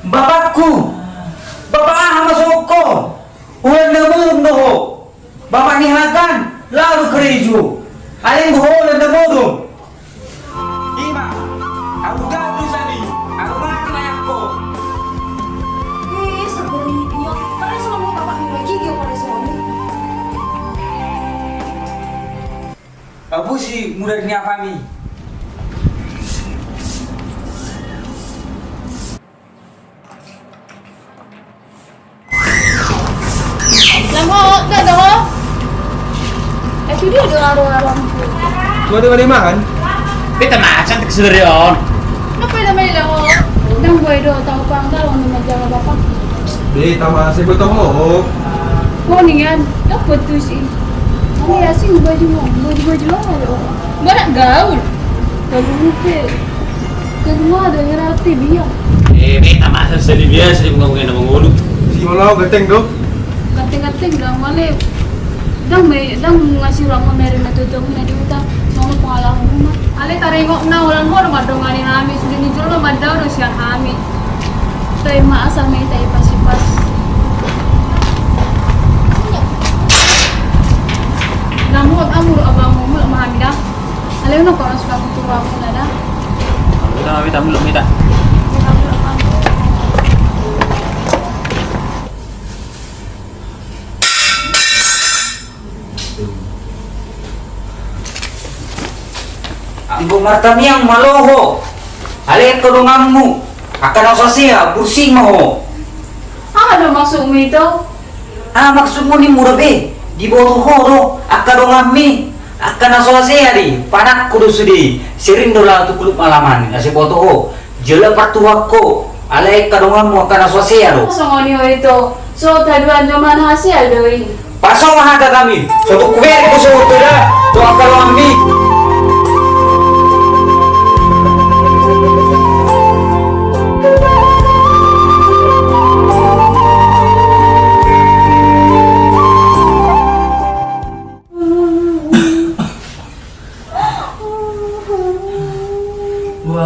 Bapakku, bapak masuk ko. Ulan na murong doho. Bapak nihalakan, lalu kereju. Aling buholan na murong. Ima, aku gak bisa nih. Aku ngayak ko. Sabar niyo. Pares mo bapak mo gigil pares mo. Abu sih mudah ni apa nih? Lamo, dah dah. Itu dia dengar-dengar lampu. Wadi makan? Beta macan tak sendirian. Kenapa nama dia lamo? Dang boy do tahu pang dah orang nama jaga bapak. Di taman saya betul mau. Kau ni kan? Apa tu sih? Ini asing baju lah ada. Barak gaul. Kalau mungkin kedua ada yang rapi dia. Beta macan sedih biasa di ngomongin nama ngulu. Si malau ganteng tu. Kating-kating dah malip. Dang ngasih orang merin na tutong na diuta. Mau pengalaman rumah. Ale taringok na ulang ko na madongani hami sudah ni julo madaw do siya hami. Tay maasa may tay pasipas. Namu amur abang mo mahami dah. Ale no ko suka kutuwa ko na dah. Beta belum beta. Anggo martami yang maloho. Ale kedonganmu. Akan asasya pusing mo. Ada masuk mi itu? Maksudmu ni murabe. Di bawah horo akadongami. Akan asasya di panak kudu sudi. Sering dola tu kulub malaman. Nasi foto ho. Jela partuako. Ale kadonganmu akan asasya do. Songoni itu. So taduan zaman hasil doi. Pasang mahada kami. Suatu kue ko sa utara. Tu akadongami.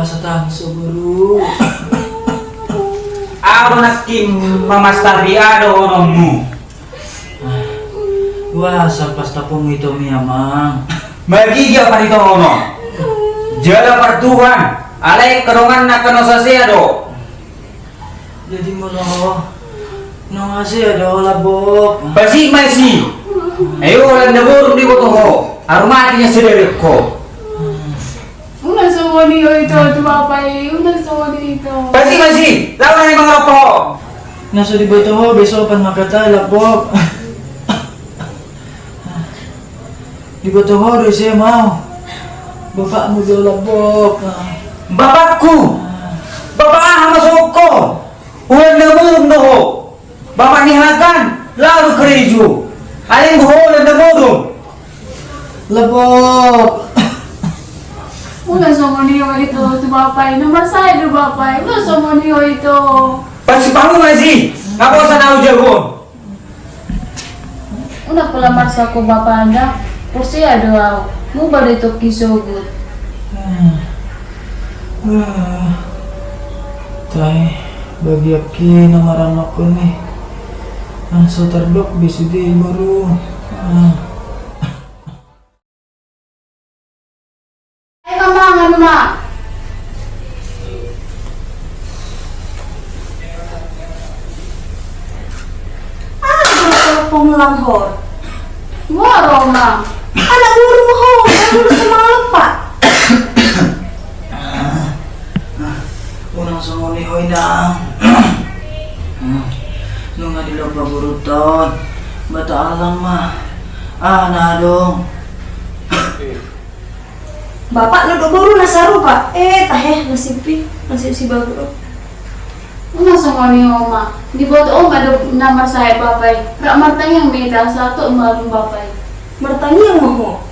Setang suburu. Aro nakim mamastari ado onomu. Wah, sapas tapong ito miyamang. Magi dia parito ono. Jala partuhan. Alay kadongan na kanosasya do. Jadi mo no kasi ada labok. Basi masi. Ayo lang naburong di boto ho. Arumatinya sederek ko. Una songoni itu tu bapai. Una songoni itu. Basi masi. Lawan ni mga po. Naso di boto ho beso pan makata labok. Di boto ho do siya mau. Bapak mo do labok. Bapakku. Bapak masuk ko. Ulan na murong ho. Bapak nihalakan. Lalu kereju. Aling buholan na murong. Labok. Una songoni itu tu bapai. Nomor saya tu bapai. Una songoni itu. Basi pamu masi. Ngapo sa nau jago. Una pelamar sa ko bapak anda. Pasti ada. Mu baru itu kisogut. Tay, bagi aki namaran ako ni. Ang so tardok bisudi baru. Ay kamangan ma. Penglanghor. Waro ma. Anak guru mo ho, guru semalam pak. Unang sangoni hoy na. Nung adilog paburuton. Bata alang ma. Nadong. Bapak lu baru nasaru pak. Nasib si baru. Una songoni oma. Di bawah om ada nama saya bapai. Rak martanya yang beda satu malu bapai. Martanya yang mau.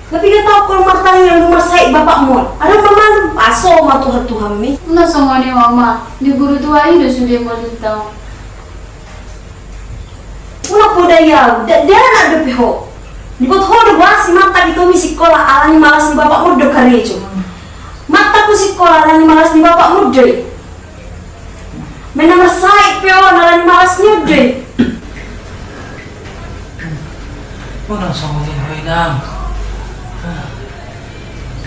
Tapi dia tahu kalau martanya yang nomor saya bapak mau. Ada mama paso ma Tuhan mi. Una songoni oma. Di guru tua ini sudah melutang. Una poda ya. Dia anak ada piho. Di bawah ho do si mata itu mi sekolah alani malas ni bapak mau do karejo. Mata ku sekolah alani malas ni bapak mau do. May namasay pero nalan maras niyo dre. Unang sanggutin ko inang.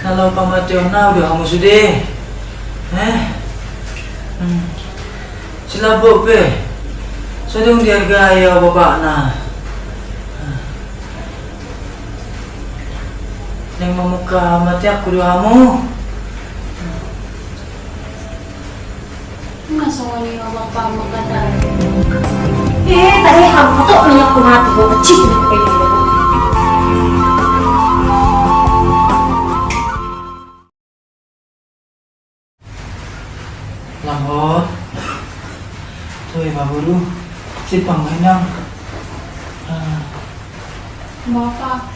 Nalaw pa matyo na, udah kamu sudah. Sila po pe. Sadong dihargaya bapak na. Nang mamuka mati aku doa kamu. Masa wani nga bapak magkadal. Tadi kamu tuh punya kumati ko kecil ko kayo. Lamhot. Tuh maburu. Si panghinang. Bapak,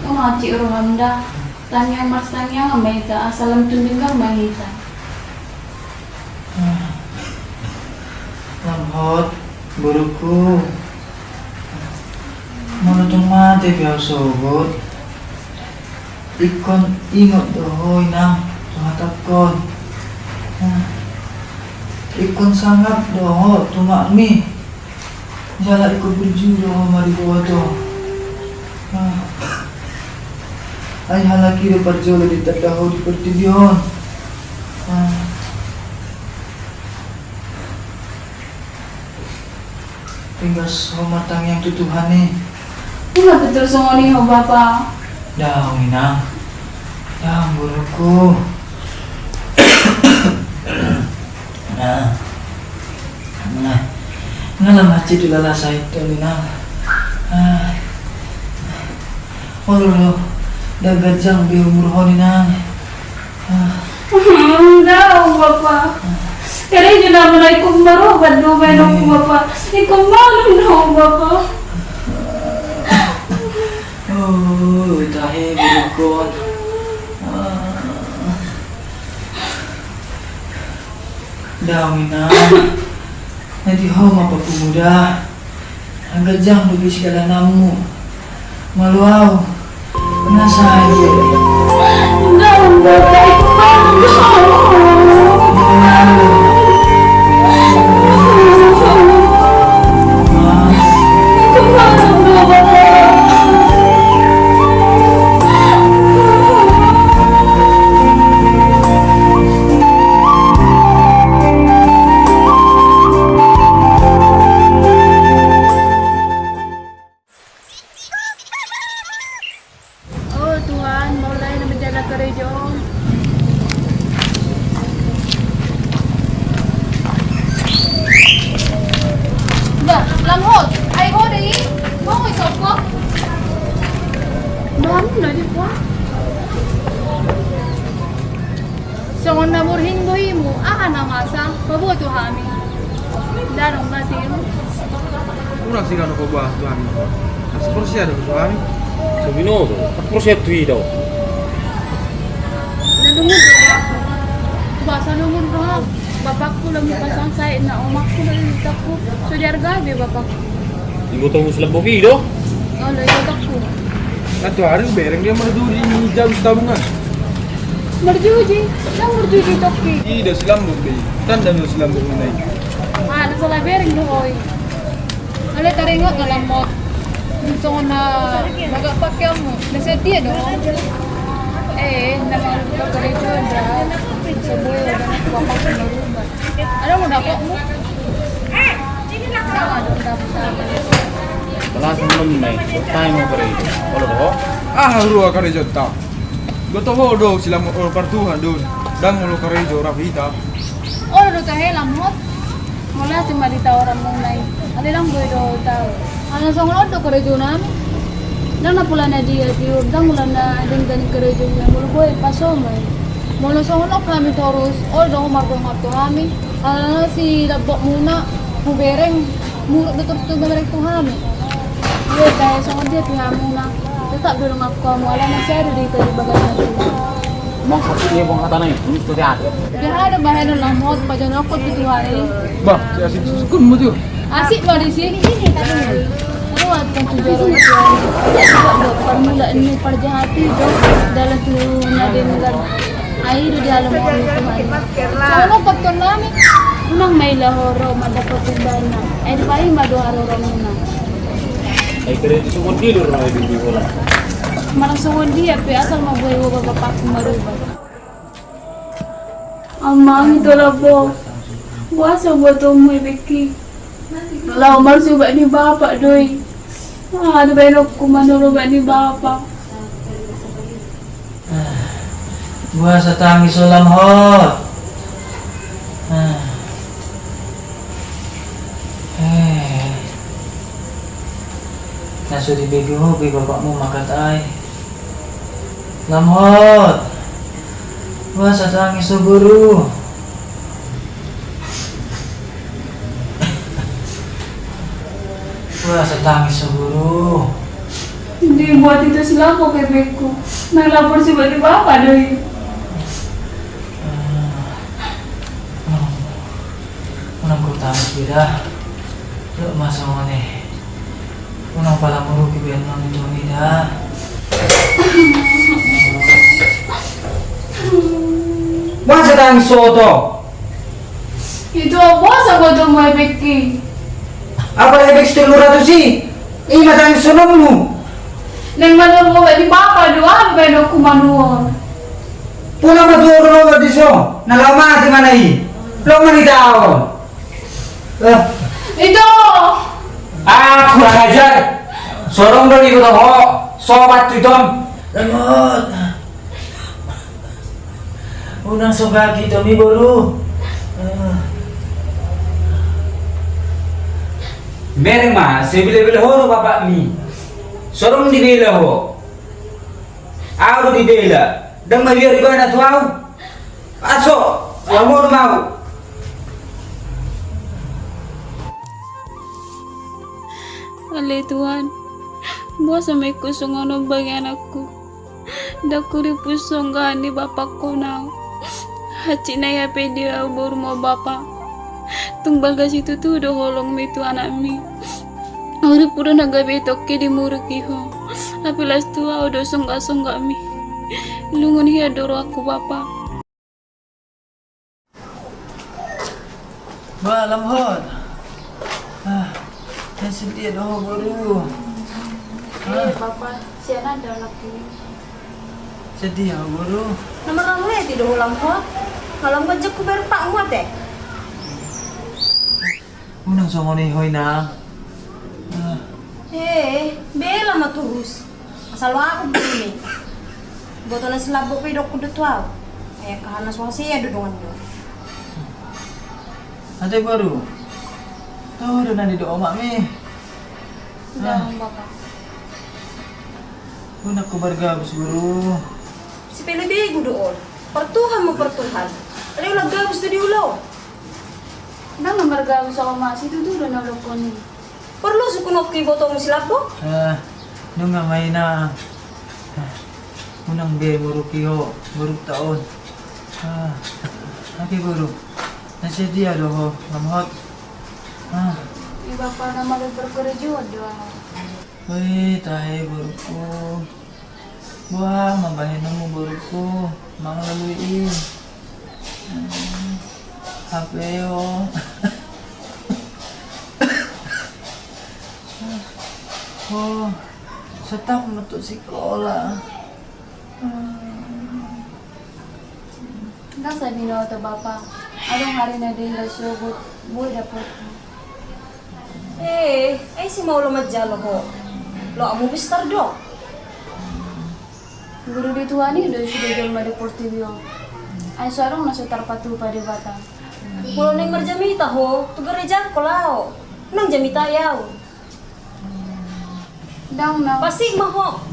umaci Rwanda. Tanya mas tanya ngamita asalam tundingan mahita. Lamhot. Buruku. Manutong mati biar sogot. Ikon ingot dohoy nang tumatakon. Ikon sangat doho tumakmi. Jala ikut berjuru mari buato. Ay halaki do parjolo di tadaho di pertibion. Tinggal matang yang tutuhani. Iya betul semua nih bapak. Dah minang. Dah buruku. Ngalah macet dulu lah saya itu minang. Walau dah gajang bi umur honi nang. Enggak bapak. Kali juga mulai kumbaro badu menong bapak. Ikum malu dong bapak. Oh, tahe burukon. Dah minang. Nanti home apa pemuda. Ang gajang lebih segala namu. Maluau. Penasaran. Enggak bapak. Ikum malu. Oh Tuhan, mulai na menjala gereja. Ba, lamhot. Ay ho dai. Mo isop ko. Bam na di ko. So na murhin boy mo, na masa. Pabuto hami. Darong matiro. Una sih kan kau buat tuan. Seperti ada tuan. Sabinodo, 4% daw. Nalungod ako. Basa nungod ko ha. Bapak ko lang pasang sa na umak ko na litak ko. So diargabe bapak ko. Ibutang mo sila bukido. Oh, litak ko. Nah tuan bereng dia merduri ni jauh tabungan. Merjuji. Nang merjuji toki. Ida selambung deh. Tanda no selambung naik. Nasa sa labering dohoy. Ale taringot na lamot. Gusto ko na magapakyaw mo. Nasa tiya do. Naman pagkarito na. Sa buhay na nagpapak sa marubat. Alam mo na po mo? Nakado na po sa akin. Talas mo may. Tayo mo pa rin. Wala ko. Ruah karejo tak. Goto ho do silam or partuhan don. Dang ulo karejo rafita. Oh, do kahe lamot. Mula si Marita orang mong nai. Ali lang boy do tao. Ano sa ngolod do karejo namin. Nang napula na dia dang mula na ding gani karejo niya. Mula boy paso may. Mula sa ngolod kami torus. All do marto kami. Ano si labok muna. Mubereng. Murot na torto na to kami. Iya kaya sa ngolod dia piha muna. Tetap dulu ngaku kamu ala na siya dito di bagay na dito. Bang niya bang kata na yun. Gusto niya ate. Dia ada bahay ng lamot. Pajan ako dito hari. Bah, si asik sukun mo tu. Asik ba di sini? Ano at kang tujero na siya. Pagmula ni parjahati do dalam tu na din nila. Ay do di alam mo ito man. So ano pagton namin? Nang may lahoro madapat dana. Ay di pa maduharo muna. Ay kredit sumod dilo ra ay bibi wala. Marang sungod dia pe asal mabuhay ko bapak marubay. Amang ito labo. Buasa buat mo ibiki. Lau marsu ba ni bapak doy. Ano ba yung kumanuro ba ni bapak? Buah sa tangis ulam hot. Naso di bego mo, bapakmu makatay. Lamhot. Buah sa tangis guru. Buah sa tangis guru. Hindi buat itu sila ko kay Beko. Naglapor si ba ni bapak doy. Unang ko tangis bida. Lo masama nih. Unang pala mo rugi biyan mo nito nida. Masa tangis soto? Itu apa sa ko to mo Beki? Apa yang ekstra lura tu si? Ima tangis sono mu. Nang manuro ba ni bapak do ano ba no kumanuon? Pulang ke tuh nomor di so. Nalama di mana i? Lo mani tahu. Itu. Ah, kurang ajar. Sorong dong ikut ho. Sobat itu. Lamhot. Unang sugagi to mi buru. Mereng mah, sebila-bila ho bapak mi. Sorong dibela ho. Aku dibela. Dan melihat di mana tuau. Aso, mau mau. Ale Tuhan, buat sampai kusungono bagi anakku. Dakuri pusong gani bapak ko na. Haci na ya pedia buru mo bapak. Tumbal gas itu tuh udah holong mi tu anak mi. Uri pura naga betoke di muruki ho. Tapi las tua udah songgak mi. Lungun hiya doro aku bapak. Buah lamhot. Yang sedih doh buru. Bapak, siapa ada anak ini? Sedih ya buru. Nama kamu ya tidak ulang kok. Kalau nggak jago baru pak muat deh. Unang songo ni hoy na. Bela mah terus. Asal aku begini. Botolnya selabuk pedok kudu tuau. Ayah kahana suasi ya dudungan do. Ate baru. Tuh udah nanti doa mak mi. Jangan bapak. Unak ko bargabus buru. Si Pelebi doon. Pertuhan mo pertuhan. Ano yung laggabos na diulaw? Nang nomor gawin sa kamasi itu tuh udah nolok ko ni. Perlu sukunok kay botong silapo? Nung nga may na. Unang be buru kiho. Buru taon. Ate buru. Nasa dia doh lamhot. Di bapak nama berkerja doa. Wih, tahe buruku. Wah, mabahin mo buruku. Mga laluin. Hapeo. Oh, setak mo to sekolah. Nang sabi na ito bapak. Anong hari na din na syugot. Buhay dapat. Ay si Maulo Madjalo ho. Lo amo bistar do. Guru di Tuhan ini udah sudah jual madi portibio. Ay seorang nasa tarpatu pada batang. Kulo neng marjamita ho, tugarejan ko lao. Nang jamita yaw. Dang na. Pasig maho.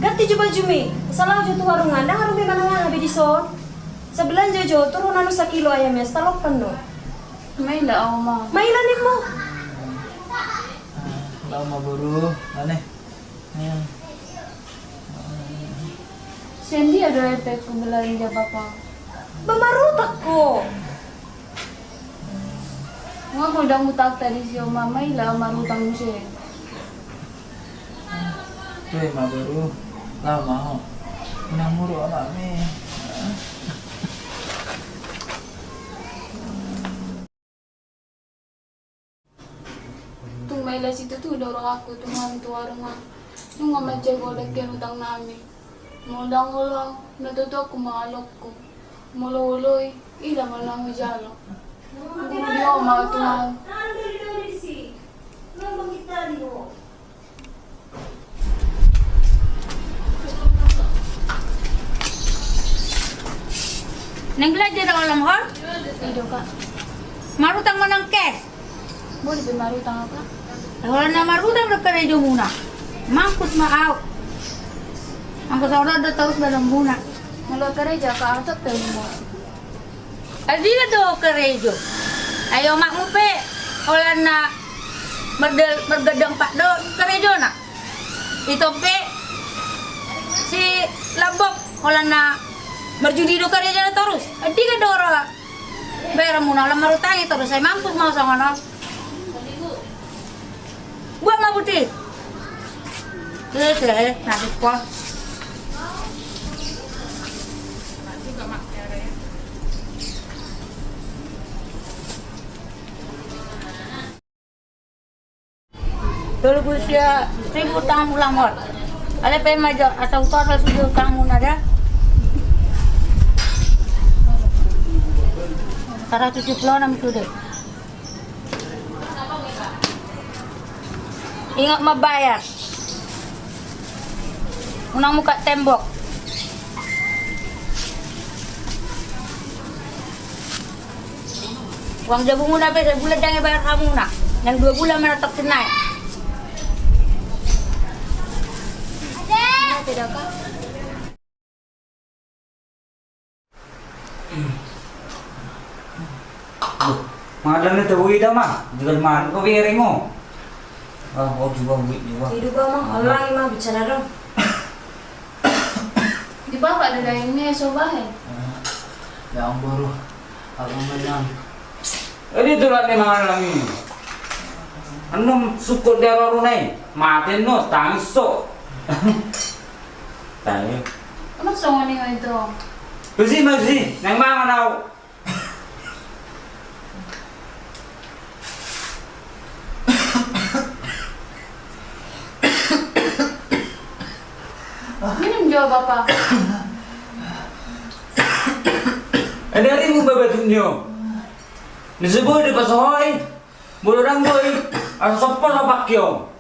Ganti jo baju mi. Salaw jo tu warungan, nang harumi manangan habi di son. Sa belanja jo turunan sa kilo ayam ya, talok no. May lao ma. Mailanin mo. Lama buru. Aneh. Sendi ada efek pembelain dia bapak. Bamarutak ko. Nga ko dang utak tadi siya mama ila marutang mo siya. Tuh, maburu. Lama ho. Minamuro anak mi. Bela situ tuh dorong aku tuh ngantu warungan. Nung ngamaja golek ke utang nami. Modang ulang, natuto aku maalok ko. Mululoy, ilang lang hujalo. Hindi mo mautuhan. Neng belajar dalam hal, Ido ka. marutang mo ng cash. Boleh bermarutang apa? Wala na marutang berkerejo muna. Mampus maaw. Ang kasawala da terus dalam muna. Kalau kerja ka atau pelmo. Adi na do kerejo. Ayo mak mo pe. Wala na mergedang pak do kerejo na. Ito pe si labok wala na merjudi do kerejo na terus. Adi ka do ora. Bayar muna lang marutang terus ay mampus mau sa ngono. Buat mah putih. Nakit ko. Dulu usia 1000 tahun ulang mor. Ada pemaja atau total sudah kamu nada. 176 sudah. Ingat membayar. Unang muka tembok. Uang jagung muna be, bulan jangan bayar kamu nak. Yang 2 bulan mana tak senai. Tidak ka? Madam na tawi dah mah, jangan malu kau biarin mo. Oh juga wait juga. Hidup mah orang mah bicara dong. Di bapak ada ini sobahe. Ya ampun, aku menang. Ini tuh lah memang lagi. Anu suku dia baru naik, mati no tangis so. Tayo. Ano songo niyo ito? Masih, nang mga naw. Minum jawab bapak. Ada hari mo babatun niyo. Nisiboy di pasohoy. Bulurang boy. Asa sopol na bakyo.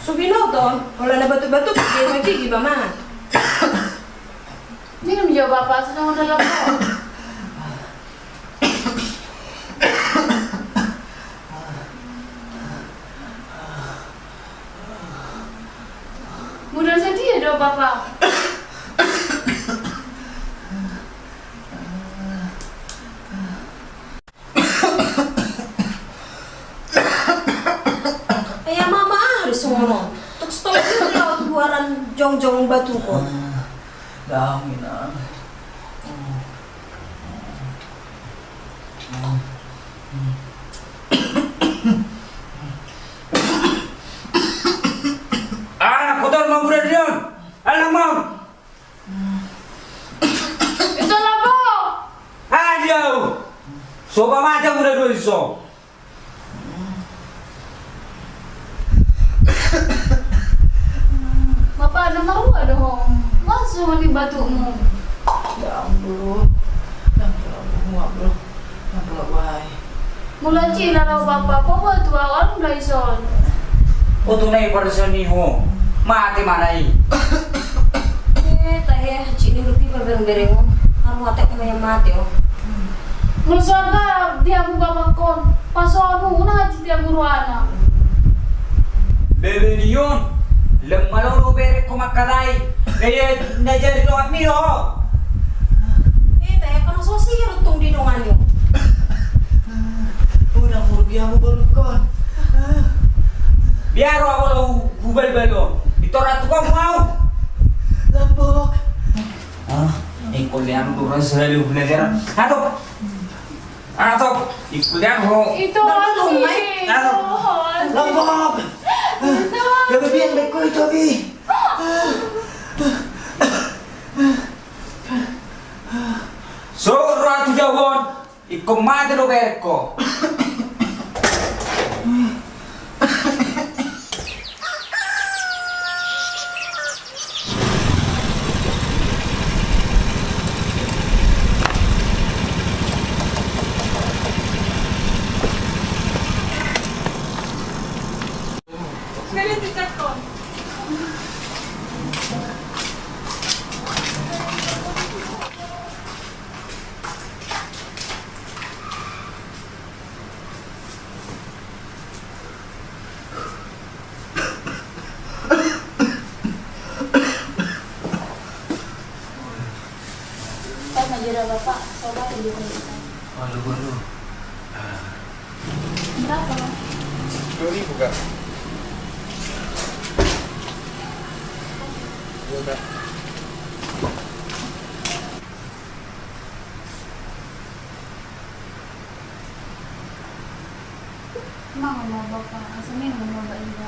Subino ton, wala na batu-batu dia lagi gimana? Minum jawab bapak sa songo dalam ko. Mudah sedih do bapak. Ayah mama harus ngono. Tuk stop dulu lah buaran jong-jong batu ko. Dami na. Kotor mo muna diyon. Alam mo. Ito lang po. Ayaw. So pamata mo na doon so. Bapak, ano nakuha dong? Masuk mo ni batu mo. Ya ampun. Yang bro, bro. Yang bahay. Mula cila raw bapak, pabuhat awal na ison. O tunay para sa niho. Mati manay. Tahe cini lupi bereng-bereng mo. Harus mati ko yang mati oh. Nusor ka, dia mo bapak kon. Pasok mo, una nga dia buruana. Bebe niyon. Lemalo bere ko makaday. Kaya najari lo kami ho. Tahe kono sosi rutong dinungan yo. Unang murgi ako balukon. Biaro ako lo gubal-balo. Ito ratu ko mau. Lambok. Ikulian tuh selalu belajar. Aduh. Ikulian ho. Ito Bapak, si. lumay. Lambok. Gabi ang ko ito, Bi. So ratu jawon. Ikumate lo bere ko. sudah kita. Waduh, waduh. Berapa? 2.000 kak. Iya kak. Emang mau bapak, asalnya nggak mau bapak juga.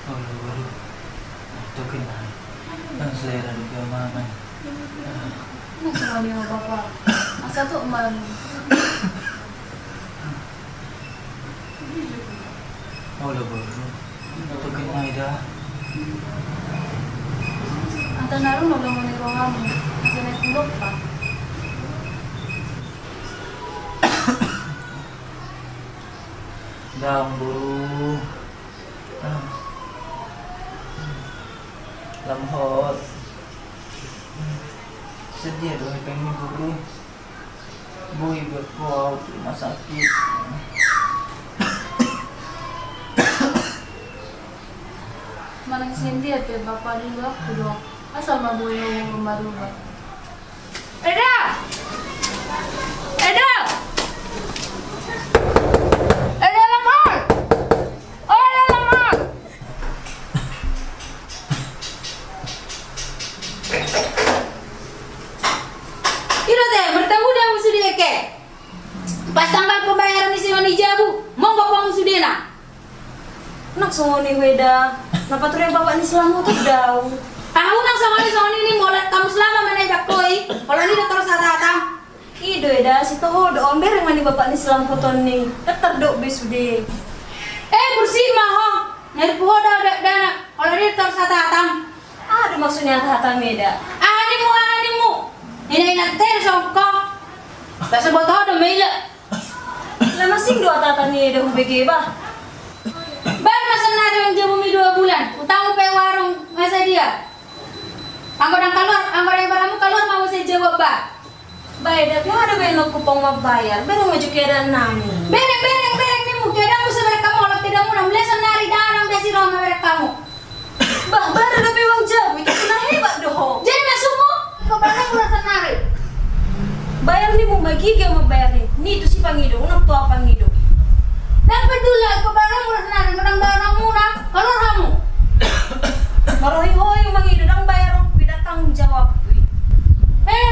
Waduh, waduh. Itu kenal. Kan selera di keamanan. Ini semuanya mau bapak. Asal tuh emak. Waduh, waduh. Itu kenal dah. Antar naruh nggak mau nih ruangan. Masih naik pulau pak. Dang buru. Lemhot. Sedih dong pengen buru. Boy buat kau rumah sakit. Mana sih dia tuh bapak dulu aku dong. Asal mau boleh baru pak. Eda! Eda! Eda lemah! Oh, Eda lemah! Iro teh, bertemu dah musuh dia ke. Pas tanggal pembayaran isi wanita bu, monggo pang musuh dia nak. Nak songoni weda. Napa tuh yang bapak ni selamat tuh daw. Aku nang sama ini mulai kamu selama mana jak koi. Kalau ini udah terus datang. Ido eda si toho do omber yang mani bapak ni selamat foton ni. Tetar do besude. Bersih mah ho. Nyari poho dah dana. Kalau ini terus datang. Ada maksudnya kata meda. Animu. Ini nanti songkok. Basa buat ho do mela. Lah masing do tata ni eda ubege bah. Baru masa nado yang dia bumi 2 bulan. Utang pe warung masa dia. Anggodan keluar, anggodan baramu keluar mau saya jawab ba. Baik, tapi ada benok kupong mabayar. Berang maju kira nami. Bereng ni mu kira mu sebenarnya kamu kalau tidak mau namanya senari danang desi roma mereka kamu. Bah, baru ada bewang jago. Itu kena hebat doh. Jadi masukmu kau pernah murah senari. Bayar ni mau bagi ke mau bayar ni. Ni tu si pangido, unak tua pangido. Dan peduli kau pernah murah senari, menang barang murah, keluar kamu. Marohi-hoi mangido dang bayar aku tidak tanggung jawab.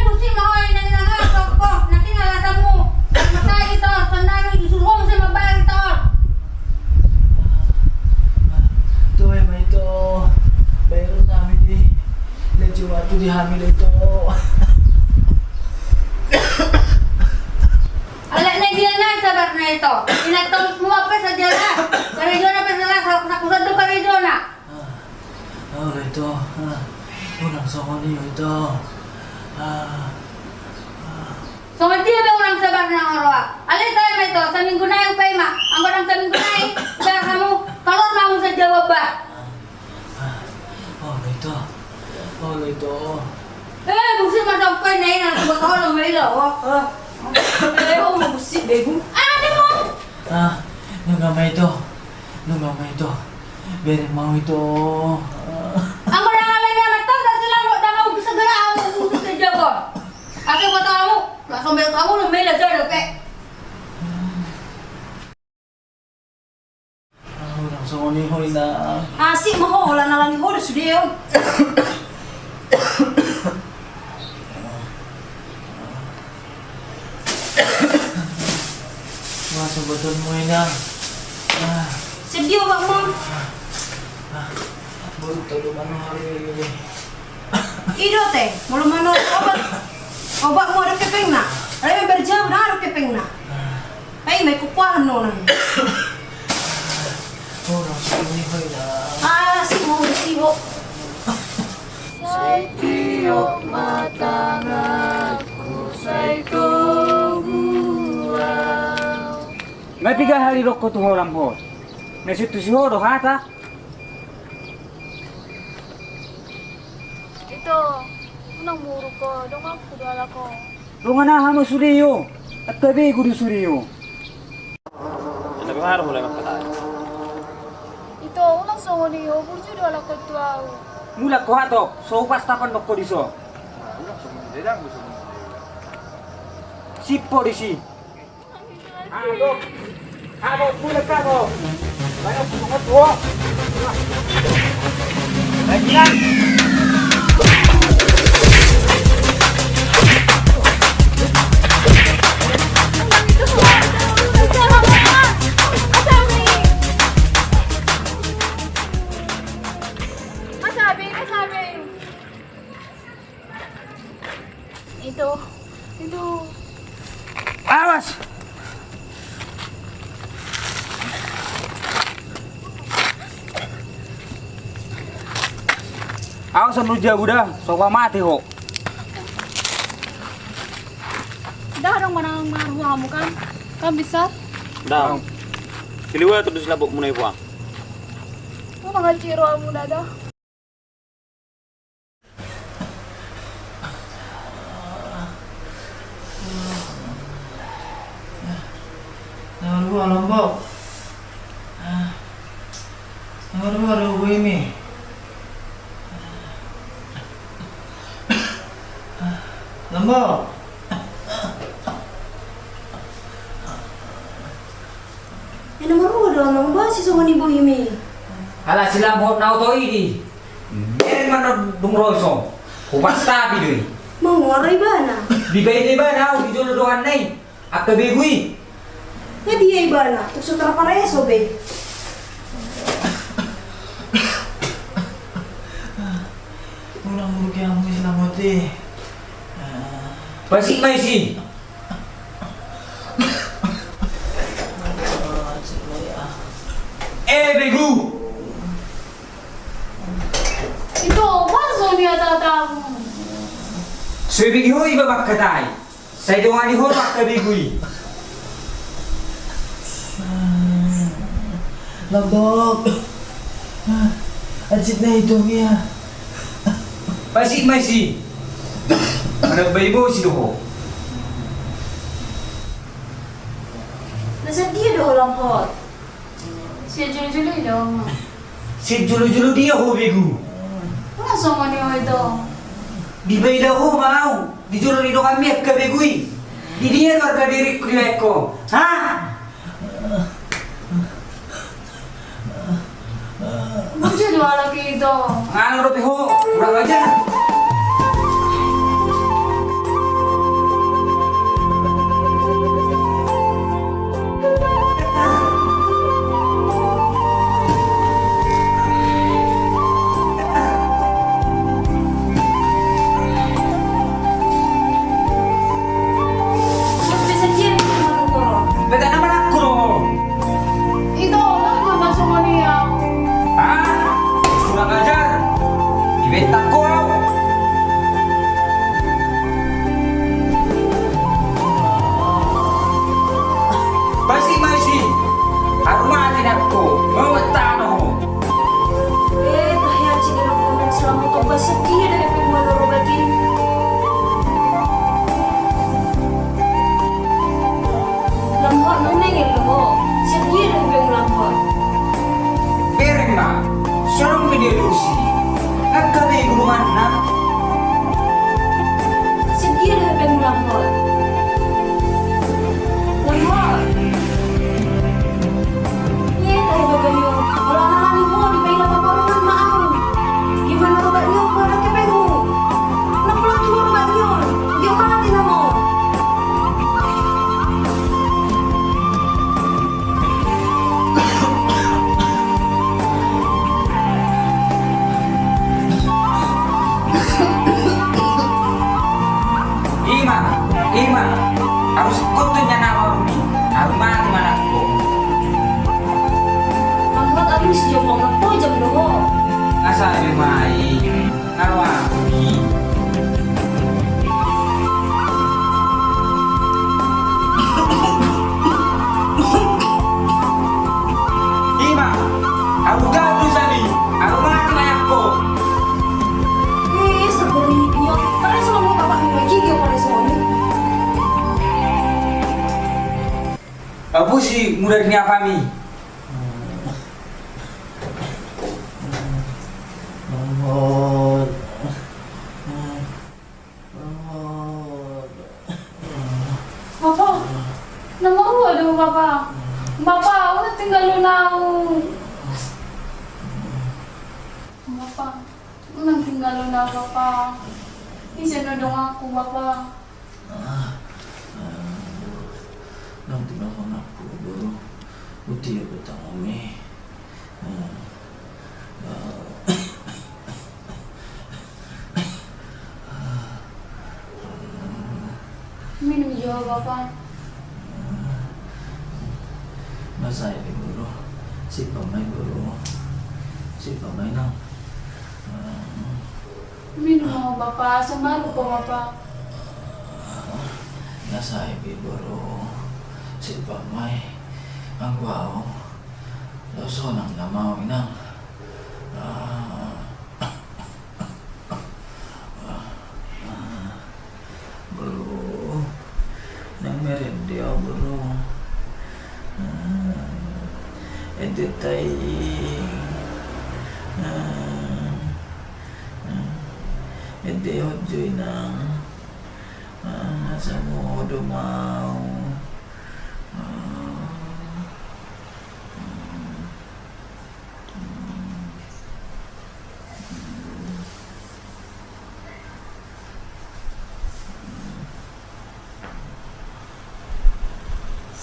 Bersih mau yang nang kok nanti ngalasamu. Masa itu tandanya disuruh saya membayar itu. Tuh emang itu bayar kami di leju waktu dihamil itu. Alek na dia na sabar na ito. Inatong mo pa sa dala. Karejo na pa sala sa kusad do karejo na. Oh itu, unang songoni itu. So mati ba orang sabar na orwa. Alek tayo na ito sa minggu na yung pay ma. Ang barang sa minggu na ba kamu kalon mo sa jawab ba. Oh itu. Busi masuk pay na ina sa bakal mo ilo. Oh, mau musik bego. Ano mo? Nunggu itu. Biar mau itu. Ang barang alay na matang sa sila mo da mau segera ako usus sa jawab. Ako ko tahu, la sombel kamu no mela sa pe. Unang songoni hoy na. Asik mo wala na lang ni hodo sudio. Masuk betul mo ina. Sedio bak mo. Baru tahu mana hari ini. Ido teh, mulu mano obat mo ada kepeng na. Ay berjam na ada kepeng na. Ay may kukuhan no nang. Unang songoni hoy na. Asik mo sibo. May 3 hari roko tu orang ho. Na situ si ho do hata. Ito, unang muro ko. Dong ako kudala ko. Runga na hamo suriyo. At tabi gudu suriyo. Nagmahal mo lang ang patay. Ito, unang songo niyo. Burjo dala ko tuaw. Mula ko hato. So pas tapan nokko diso. sipo di sini. Aduh, pulang kamu. Banyak pungut tua. Bagian. Itu. Awas. Awas menuju udah, sopa mati kok. Dah dong mana kamu kan? Kan bisa? Dah. Kiliwa terus labok munay buang. Kau mga ciro mo na dah. Nomor gua Lombok. Nomor gua ada gue ini. Lombok. Nomor dong, nang ba si Songo ni Bohimi? Ala sila mo na auto ini. Meron man dumroso. Kupas tabi doy. Mau ngoray ba na? Di bayi ba na di jolo doan nay. Akka begui. Ya dia iba na, tukso trapareso be. Unang buruk yang mo islamote. Pasik mai si. Begu. Ito, baso niya tatamu. Sebi ho iba bakkatai. Saya doang di ho bakka begui. Lombok. Ajit na ito niya. Pasik mai si. Mana bayi bo si doho. Nasa dia do lang hot. Siya juli-juli dong. Si julu-julu dia ho begu. Wala songo niyo ito. Di bayi dah ho mau. Di julu ni do kami akka begui. Di dia warga diri ko. Ha? Mungkin dua lagi ito. Ngano ropi ho. Kurang ajar. Bisa dia mau ngoro. Beta naman ako. Ito, ano ba songo niya? Ah, kurang ajar. Dibentak ko. Masih. Harumatin ako. Mawatano ho. Tahiyan si Nilo Kunan selama to ba sa dia dari pagmano bagi. Lamhot nang nangil mo. Sa dia dari paglamhot. Bering na. Sarang medialusi. Nagkabay guluman na. Sa dia dari paglamhot. Lamhot. Tayo ba kayo? Wala na lang mo, di ba yung napaparungan maaw? Gimana ko ba niyo? Wala ka ba mo? Napulat mo ba niyo? Yung mati na mo. Ima. Harus kutu niya nama Rumi. Harumati manakko. Lambat abis jomong na po, jam doho. Asa lumai. Ngaro aku ni. Ima. Aku gadu sani. Harumati manakko. Sa berinit niyo. Parang sa mga kapak niyo, gigil pa rin sa kami. Abu si muda ni apa mi? Lombok. Lombok. Aduh, Bapak. Bapak, udah tinggal lu nau. Bapak, udah tinggal lu nau, Bapak. Bisa nodong aku, Bapak. Nang tinapon ako, bro. Buti ako tangami. Minum juga, Bapak. Masaya di bro. Si pamay bro. Si pamay nang. Minum mo, Bapak. Samalu po, Bapak. Nasaya di bro. Si pamay. Ang wow. Loso nang namaw inang. Bro. Nang meron dia bro. Ito tayo. Ito hodjoy nang nasa mo dumaw.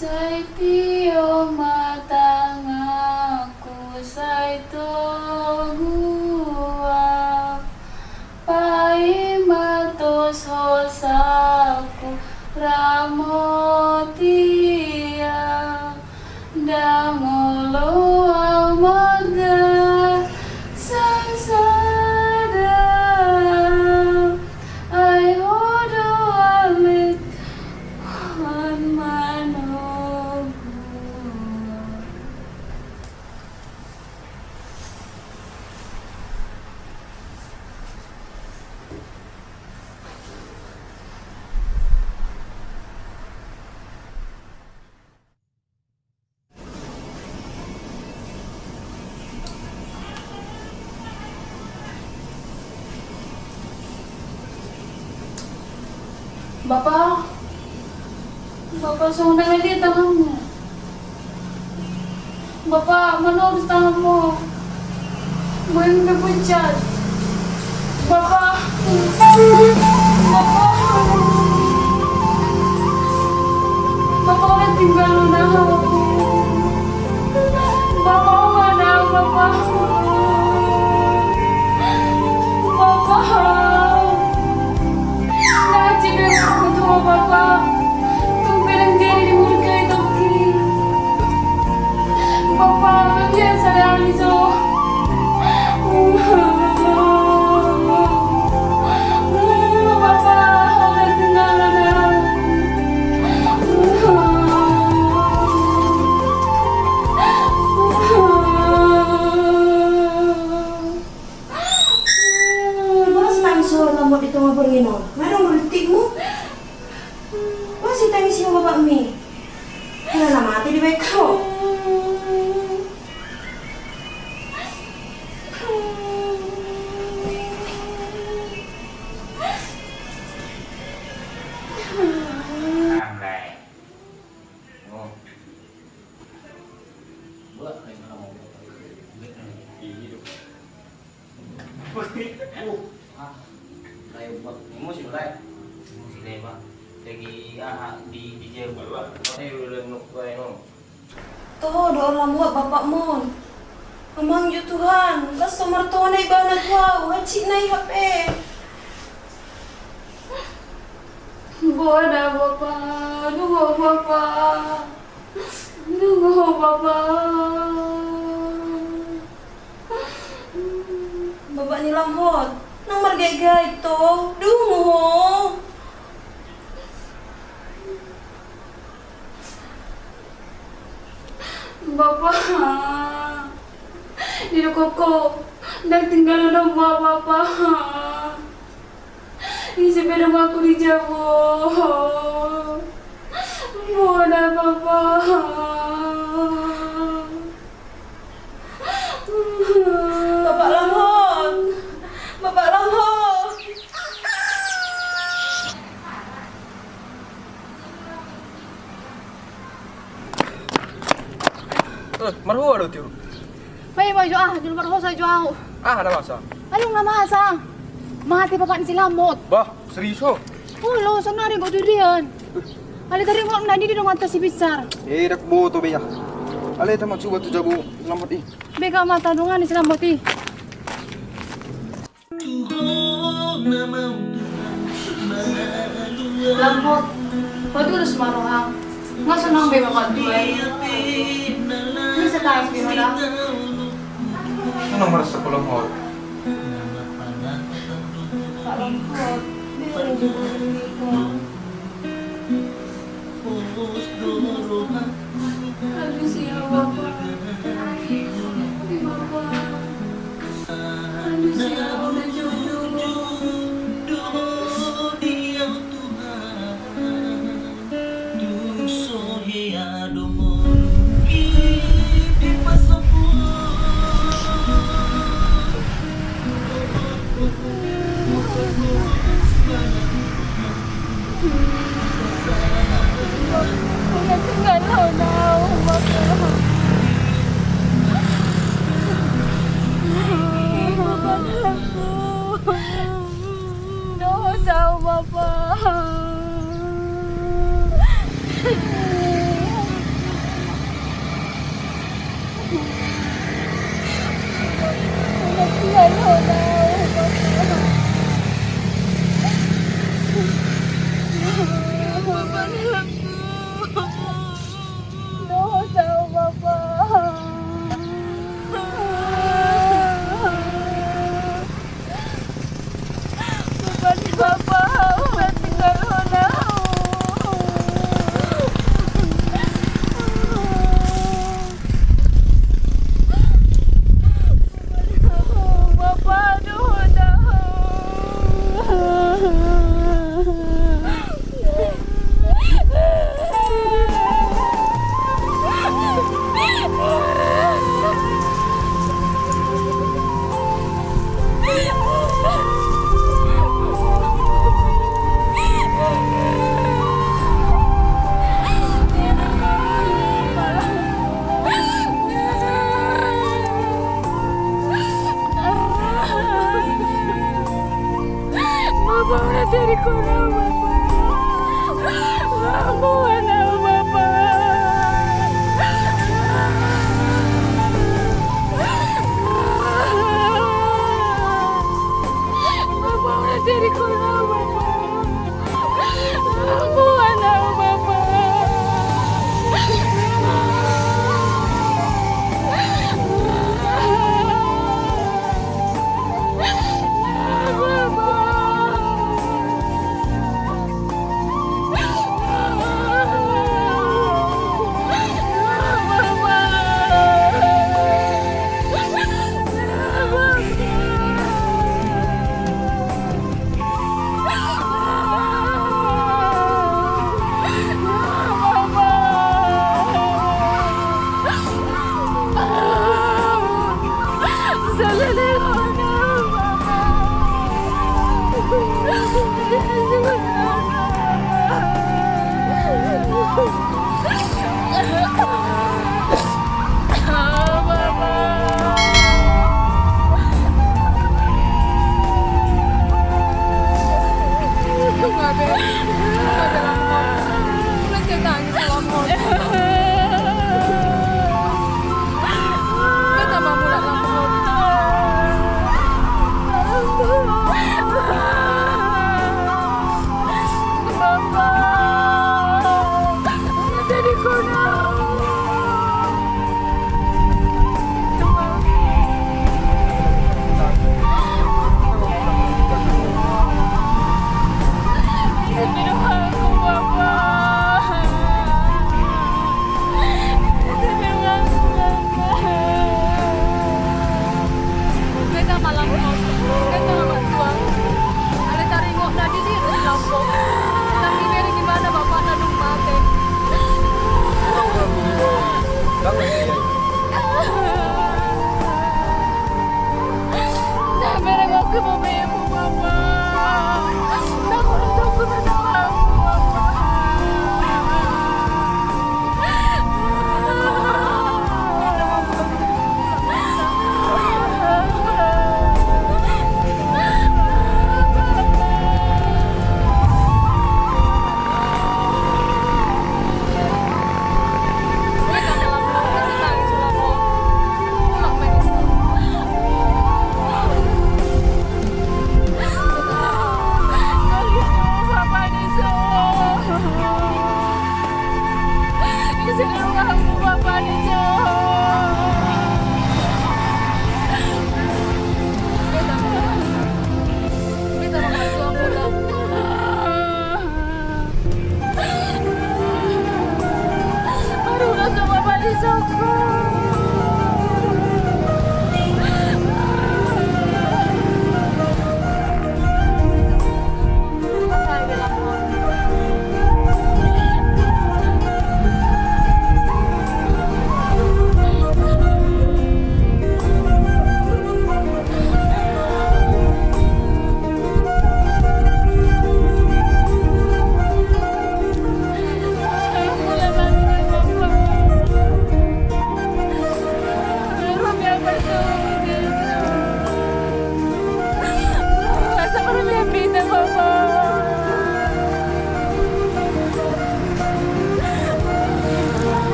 Sa itiyo matang ako sa itong paimatos hosaku ramotia dangolo amaga sansada ay hodo alit on manogu. Bapak, Bapak sudah ngali tanganmu. Bapak, mana urus tanganmu? Main berpucat. Bapak, Bapak, Bapak udah tinggal lunak aku. Bapak mana, Bapak? Bapak. Bapak, tumpelang jadi di mulut kayak toki. Bapak, biasa lang iso. Bapak, udah tinggalan na. Mas tangis suara kamu di tengah perginon. Merong berhenti mo. Masih tangis yung bapak mi. Kaya na mati di baik ko. Toho doon lang buat bapak mo. Amang yu Tuhan, basta martuwa na iba nagwaw, hatsi na ihap eh. Boda, Bapak. Nunggu, Bapak. Nunggu, Bapak. Bapak ni lamhot, nang margay-gay to, dungo. Bapak, di koko, nagtinggal na ng mga Bapak. Isipin naman ako di Jabo. Muna, Bapak. Bapak lamhot, Bapak lamhot. Marhua do tiru. May mo jo dun parho sa jo. Ah, ada masa. Anong namasa? Mati pa ni sila mot. Bah, serius ho. Ulo sa nari ko diyan. Ali tari mo na di dong atas si bisar. Dak boto be ya. Ale ta magsubat tu jago lambat i. Beka mata dungan ni sila moti. Lambot. Padulus marohang. Nga sanang be makadway. Ni sa taas binola. Anong maras sa pulang ho? Lambot. Aduh siya bapak. Aduh siya udah jodoh. Nggak tahu bapak.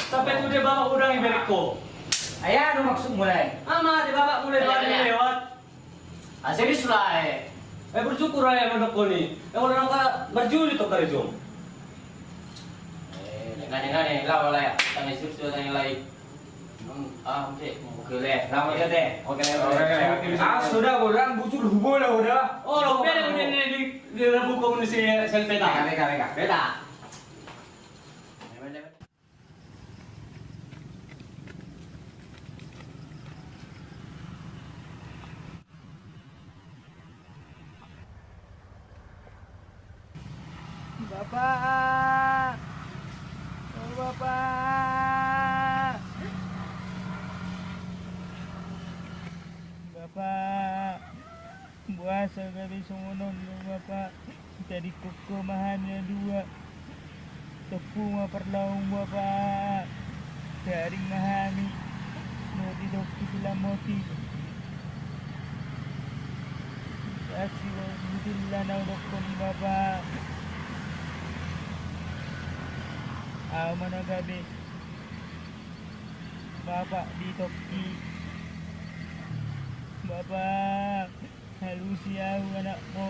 Sampai tu dia bawa udang yang berik ko. Ayah, ano maksud mo na Ama, di bawa mulai doang yang lewat. Serius lah bersyukur ayah mandok ko ni. Wala ka berjuli to karejong. Jangan-jangan lah wala ya. Tanya serius tanya lain. Cik, oke deh. Lama aja deh. Oke. Sudah orang bucur hubung lah udah. Oh, lo pede udah di rebu komunisi selpeta. Mereka. Beda. Bapak, oh Bapak, Bapak, buasa gabi sumunod mo Bapak, dari kuko mahannya dua, tepung perlaung Bapak, dari mahani, mau didokti bilang moti, kasih budillah na dokon Bapak. Mana gabi Bapak di Toki Bapak halus ya anak mo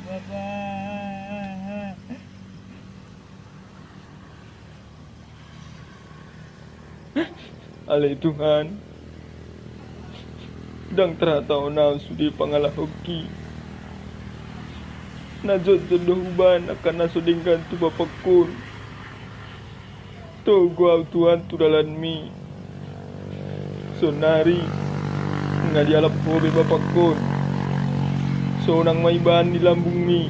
Bapak Alay Tuhan dang teratau na sudi pangalahoki najot jodohuban akan nasudingkan tu bapakun tu gua Tuhan tu dalan mi sonari ngadialap hobi bapakun seorang maiban di lambung mi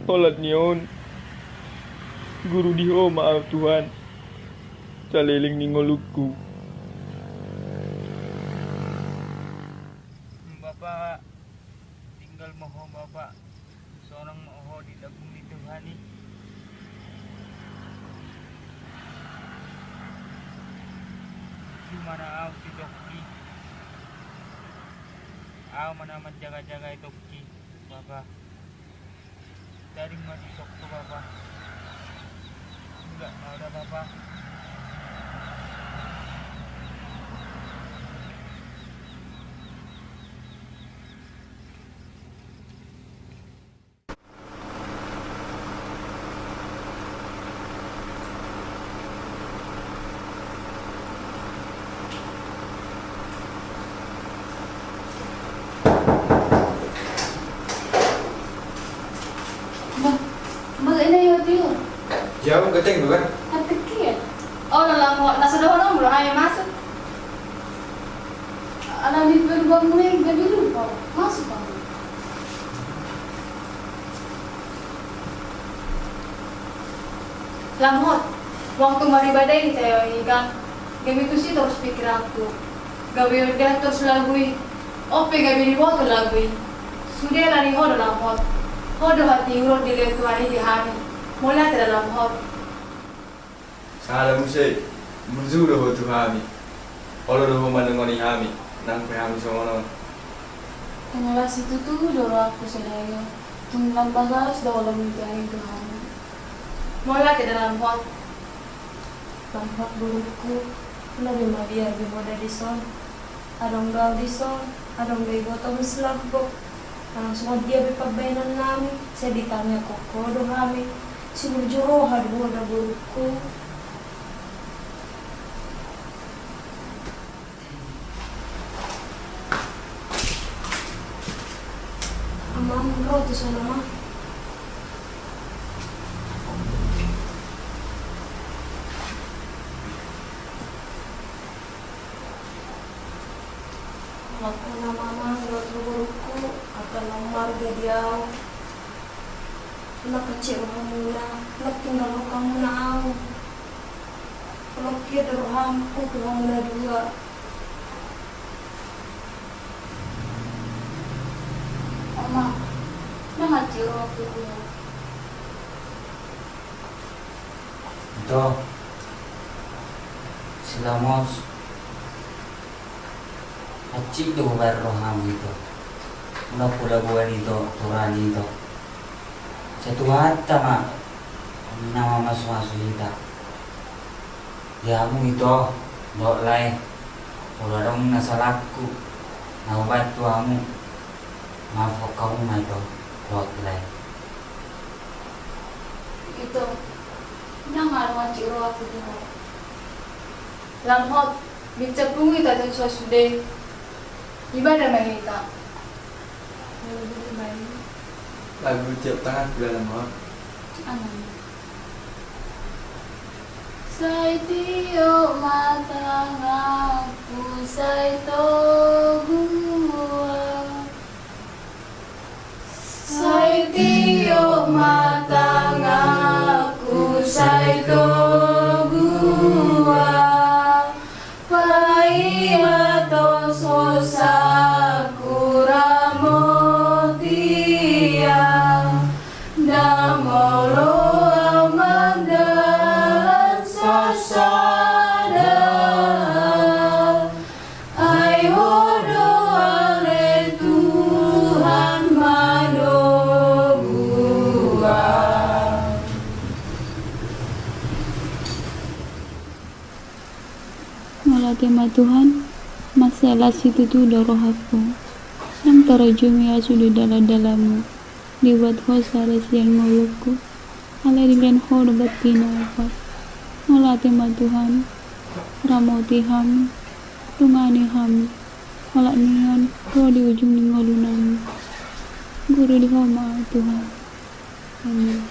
holat nion guru diho maaf Tuhan caleling ningoluku Bapak tinggal moho Bapak seorang moho di lambung di Tuhani gimana aku di Toki aku mana menjaga-jaga itu Toki Bapak dari masih sok tuh Bapak enggak mau ada Bapak jauh keteng tu kan Kecil. Oh, nasa doon belum ayo masuk. Ada di berbang mulai gabi lupa masuk bang. Lamot, waktu mari badai saya ikan. Gabi itu sih terus pikir aku. Gabi udah terus lagui. Ope gabi di bawah lagui. Sudah lari hodo lamot. Hodo hati urut di letuari di hari. Mula ke dalam hot. Salam musik. Murzu doh tu kami. Kalau doh mandengoni kami, nang kami sama Tenggelas situ tuh doro aku sedaya. Tenggelam bagas dalam mimpi Tuhan. Mula ke dalam hot. Tampak burukku, nabi Maria biboda di son, adong gaw di son, adong gay botong selabok. Langsung dia bipabainan namin, saya ditanya koko do kami, si burjuro hadboda burukku. Amam roti sana mah. Aku nama nggak burukku akan marga dia. Nak kecil kamu na, nak tinggal kamu na. Kalau kita rohamku kamu na dua. Oma, nama ciro aku dulu. Ito, sila mo acik do roham itu. Una pula buat itu, turani itu. Satu hatta ma nama masuk kita. Yamu itu dok lai. Kalau dong nasalahku, nawabat tuamu. Maaf kamu ma itu dok lai. Itu, nama ciro aku dulu. Lamhot, bincang bungi tadi sudah. Ibadah mengita. lagu ciptaan dalam hot. Sai tio matangaku sai to gua. Sai tio matangaku sai to gua. Pai mato sosaku ramotia. Namolo amandalan sasada. Ayo doa le Tuhan manogua. Malah tema Tuhan, masalah situ tuh udah roh aku. Yang terjun ya sudah dalam-dalammu. Dibuat ho sare siang mulutku. Ala dengan ho debat tina apa. Malah tema Tuhan, ramoti ham, tungani ham. Malah nian, kau di ujung ningolunami. Guru di homa Tuhan. Amin.